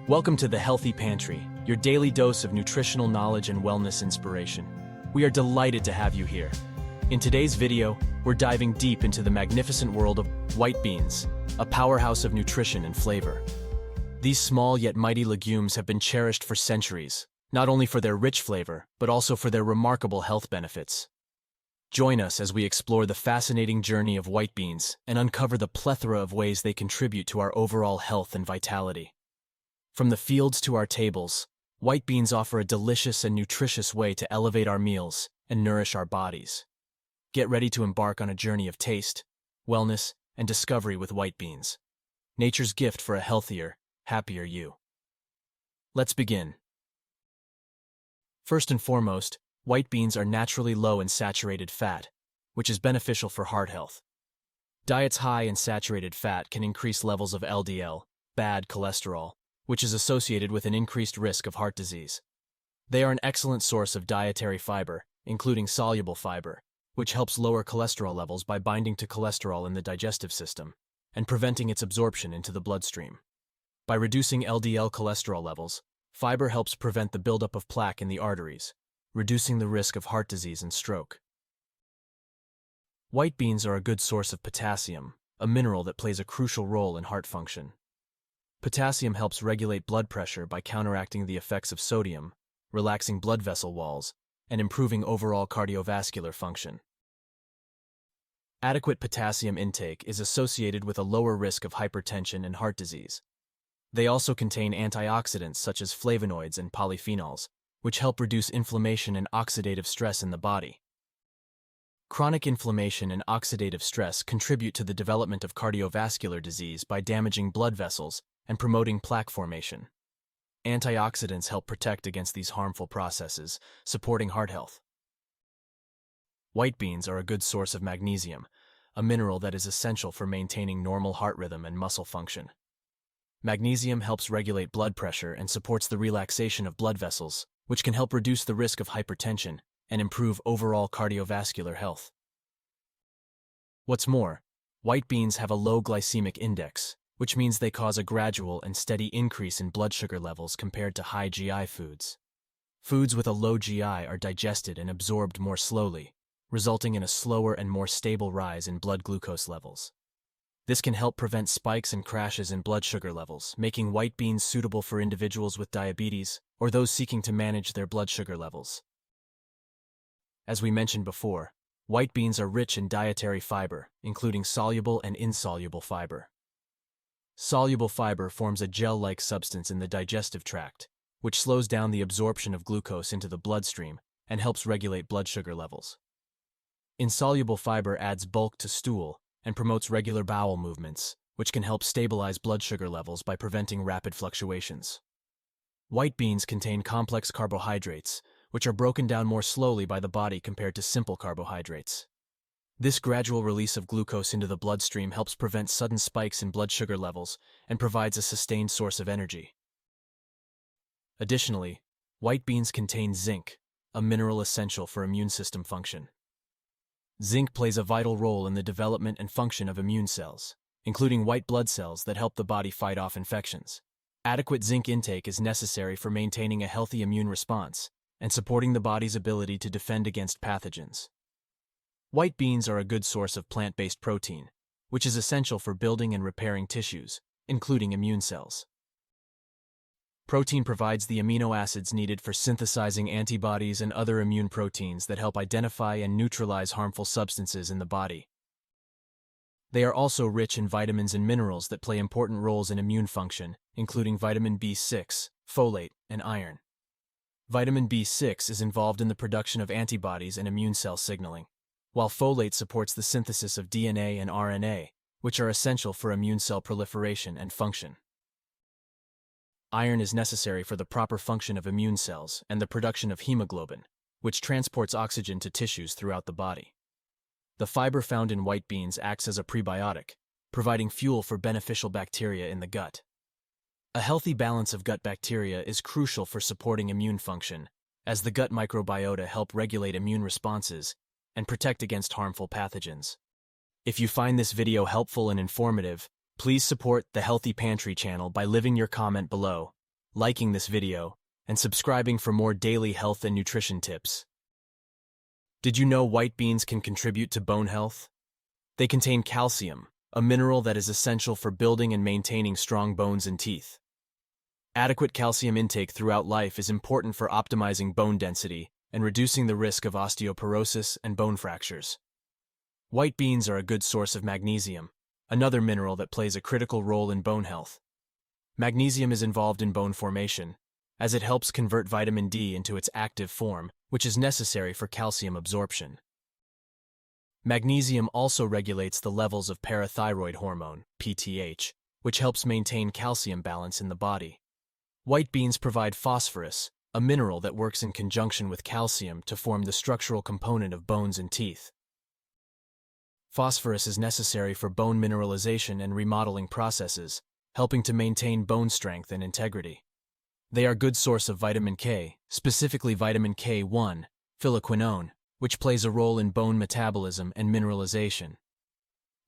Welcome to the Healthy Pantry, your daily dose of nutritional knowledge and wellness inspiration. We are delighted to have you here. In today's video, we're diving deep into the magnificent world of white beans, a powerhouse of nutrition and flavor. These small yet mighty legumes have been cherished for centuries, not only for their rich flavor, but also for their remarkable health benefits. Join us as we explore the fascinating journey of white beans and uncover the plethora of ways they contribute to our overall health and vitality. From the fields to our tables, white beans offer a delicious and nutritious way to elevate our meals and nourish our bodies. Get ready to embark on a journey of taste, wellness, and discovery with white beans, nature's gift for a healthier, happier you. Let's begin. First and foremost, white beans are naturally low in saturated fat, which is beneficial for heart health. Diets high in saturated fat can increase levels of LDL, bad cholesterol, which is associated with an increased risk of heart disease. They are an excellent source of dietary fiber, including soluble fiber, which helps lower cholesterol levels by binding to cholesterol in the digestive system and preventing its absorption into the bloodstream. By reducing LDL cholesterol levels, fiber helps prevent the buildup of plaque in the arteries, reducing the risk of heart disease and stroke. White beans are a good source of potassium, a mineral that plays a crucial role in heart function. Potassium helps regulate blood pressure by counteracting the effects of sodium, relaxing blood vessel walls, and improving overall cardiovascular function. Adequate potassium intake is associated with a lower risk of hypertension and heart disease. They also contain antioxidants such as flavonoids and polyphenols, which help reduce inflammation and oxidative stress in the body. Chronic inflammation and oxidative stress contribute to the development of cardiovascular disease by damaging blood vessels and promoting plaque formation. Antioxidants help protect against these harmful processes, supporting heart health. White beans are a good source of magnesium, a mineral that is essential for maintaining normal heart rhythm and muscle function. Magnesium helps regulate blood pressure and supports the relaxation of blood vessels, which can help reduce the risk of hypertension and improve overall cardiovascular health. What's more, white beans have a low glycemic index, which means they cause a gradual and steady increase in blood sugar levels compared to high GI foods. Foods with a low GI are digested and absorbed more slowly, resulting in a slower and more stable rise in blood glucose levels. This can help prevent spikes and crashes in blood sugar levels, making white beans suitable for individuals with diabetes or those seeking to manage their blood sugar levels. As we mentioned before, white beans are rich in dietary fiber, including soluble and insoluble fiber. Soluble fiber forms a gel-like substance in the digestive tract, which slows down the absorption of glucose into the bloodstream and helps regulate blood sugar levels. Insoluble fiber adds bulk to stool and promotes regular bowel movements, which can help stabilize blood sugar levels by preventing rapid fluctuations. White beans contain complex carbohydrates, which are broken down more slowly by the body compared to simple carbohydrates. This gradual release of glucose into the bloodstream helps prevent sudden spikes in blood sugar levels and provides a sustained source of energy. Additionally, white beans contain zinc, a mineral essential for immune system function. Zinc plays a vital role in the development and function of immune cells, including white blood cells that help the body fight off infections. Adequate zinc intake is necessary for maintaining a healthy immune response and supporting the body's ability to defend against pathogens. White beans are a good source of plant-based protein, which is essential for building and repairing tissues, including immune cells. Protein provides the amino acids needed for synthesizing antibodies and other immune proteins that help identify and neutralize harmful substances in the body. They are also rich in vitamins and minerals that play important roles in immune function, including vitamin B6, folate, and iron. Vitamin B6 is involved in the production of antibodies and immune cell signaling, while folate supports the synthesis of DNA and RNA, which are essential for immune cell proliferation and function. Iron is necessary for the proper function of immune cells and the production of hemoglobin, which transports oxygen to tissues throughout the body. The fiber found in white beans acts as a prebiotic, providing fuel for beneficial bacteria in the gut. A healthy balance of gut bacteria is crucial for supporting immune function, as the gut microbiota help regulate immune responses and protect against harmful pathogens. If you find this video helpful and informative, please support the Healthy Pantry channel by leaving your comment below liking this video, and subscribing for more daily health and nutrition tips. Did you know white beans can contribute to bone health? They contain calcium, a mineral that is essential for building and maintaining strong bones and teeth. Adequate calcium intake throughout life is important for optimizing bone density and reducing the risk of osteoporosis and bone fractures. White beans are a good source of magnesium, another mineral that plays a critical role in bone health. Magnesium is involved in bone formation, as it helps convert vitamin D into its active form, which is necessary for calcium absorption. Magnesium also regulates the levels of parathyroid hormone, PTH, which helps maintain calcium balance in the body. White beans provide phosphorus, a mineral that works in conjunction with calcium to form the structural component of bones and teeth. Phosphorus is necessary for bone mineralization and remodeling processes, helping to maintain bone strength and integrity. They are a good source of vitamin K, specifically vitamin K1, phylloquinone, which plays a role in bone metabolism and mineralization.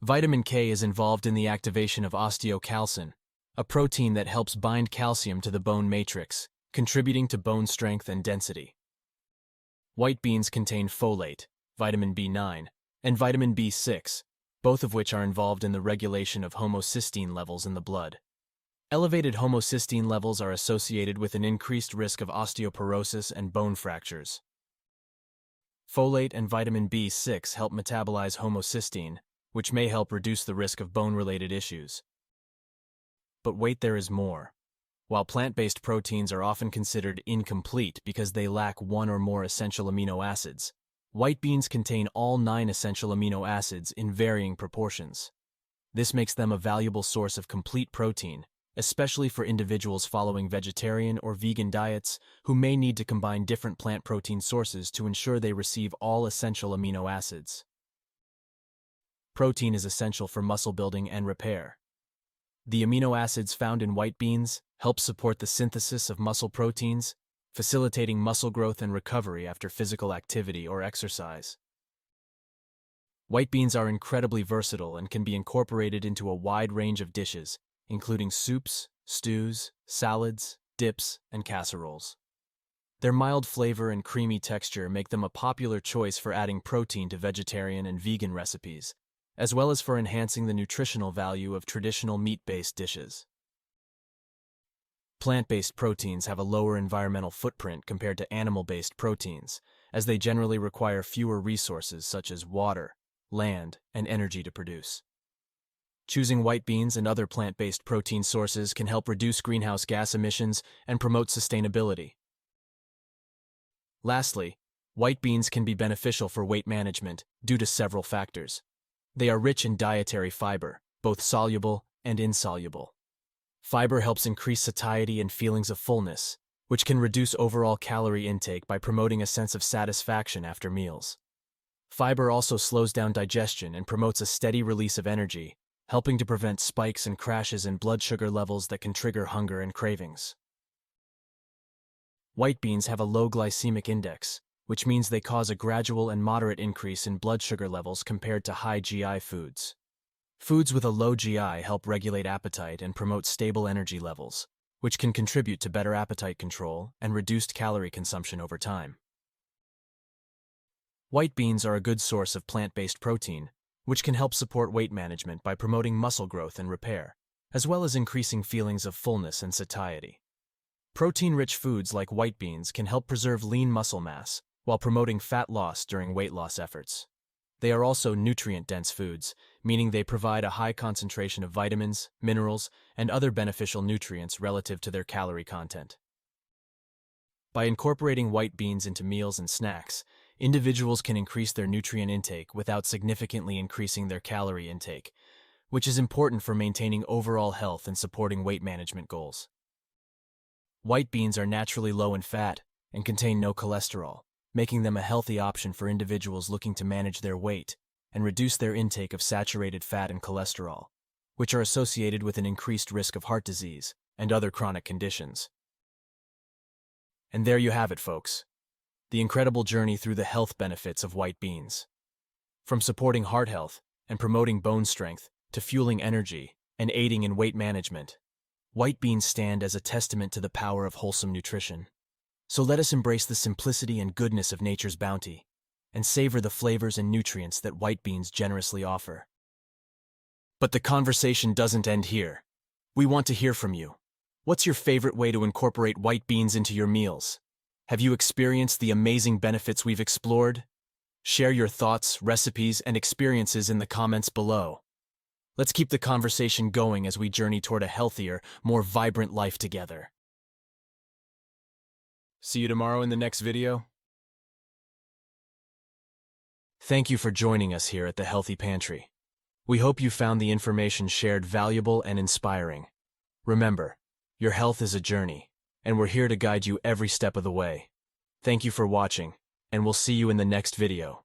Vitamin K is involved in the activation of osteocalcin, a protein that helps bind calcium to the bone matrix, contributing to bone strength and density. White beans contain folate, vitamin B9, and vitamin B6, both of which are involved in the regulation of homocysteine levels in the blood. Elevated homocysteine levels are associated with an increased risk of osteoporosis and bone fractures. Folate and vitamin B6 help metabolize homocysteine, which may help reduce the risk of bone-related issues. But wait, there is more. While plant-based proteins are often considered incomplete because they lack one or more essential amino acids, white beans contain all 9 essential amino acids in varying proportions. This makes them a valuable source of complete protein, especially for individuals following vegetarian or vegan diets who may need to combine different plant protein sources to ensure they receive all essential amino acids. Protein is essential for muscle building and repair. The amino acids found in white beans help support the synthesis of muscle proteins, facilitating muscle growth and recovery after physical activity or exercise. White beans are incredibly versatile and can be incorporated into a wide range of dishes, including soups, stews, salads, dips, and casseroles. Their mild flavor and creamy texture make them a popular choice for adding protein to vegetarian and vegan recipes, as well as for enhancing the nutritional value of traditional meat-based dishes. Plant-based proteins have a lower environmental footprint compared to animal-based proteins, as they generally require fewer resources such as water, land, and energy to produce. Choosing white beans and other plant-based protein sources can help reduce greenhouse gas emissions and promote sustainability. Lastly, white beans can be beneficial for weight management due to several factors. They are rich in dietary fiber, both soluble and insoluble. Fiber helps increase satiety and feelings of fullness, which can reduce overall calorie intake by promoting a sense of satisfaction after meals. Fiber also slows down digestion and promotes a steady release of energy, helping to prevent spikes and crashes in blood sugar levels that can trigger hunger and cravings. White beans have a low glycemic index, which means they cause a gradual and moderate increase in blood sugar levels compared to high GI foods. Foods with a low GI help regulate appetite and promote stable energy levels, which can contribute to better appetite control and reduced calorie consumption over time. White beans are a good source of plant-based protein, which can help support weight management by promoting muscle growth and repair, as well as increasing feelings of fullness and satiety. Protein-rich foods like white beans can help preserve lean muscle mass while promoting fat loss during weight loss efforts. They are also nutrient-dense foods, meaning they provide a high concentration of vitamins, minerals, and other beneficial nutrients relative to their calorie content. By incorporating white beans into meals and snacks, individuals can increase their nutrient intake without significantly increasing their calorie intake, which is important for maintaining overall health and supporting weight management goals. White beans are naturally low in fat and contain no cholesterol, making them a healthy option for individuals looking to manage their weight and reduce their intake of saturated fat and cholesterol, which are associated with an increased risk of heart disease and other chronic conditions. And there you have it, folks. The incredible journey through the health benefits of white beans. From supporting heart health and promoting bone strength to fueling energy and aiding in weight management, white beans stand as a testament to the power of wholesome nutrition. So let us embrace the simplicity and goodness of nature's bounty, and savor the flavors and nutrients that white beans generously offer. But the conversation doesn't end here. We want to hear from you. What's your favorite way to incorporate white beans into your meals? Have you experienced the amazing benefits we've explored? Share your thoughts, recipes, and experiences in the comments below. Let's keep the conversation going as we journey toward a healthier, more vibrant life together. See you tomorrow in the next video. Thank you for joining us here at the Healthy Pantry. We hope you found the information shared valuable and inspiring. Remember, your health is a journey, and we're here to guide you every step of the way. Thank you for watching, and we'll see you in the next video.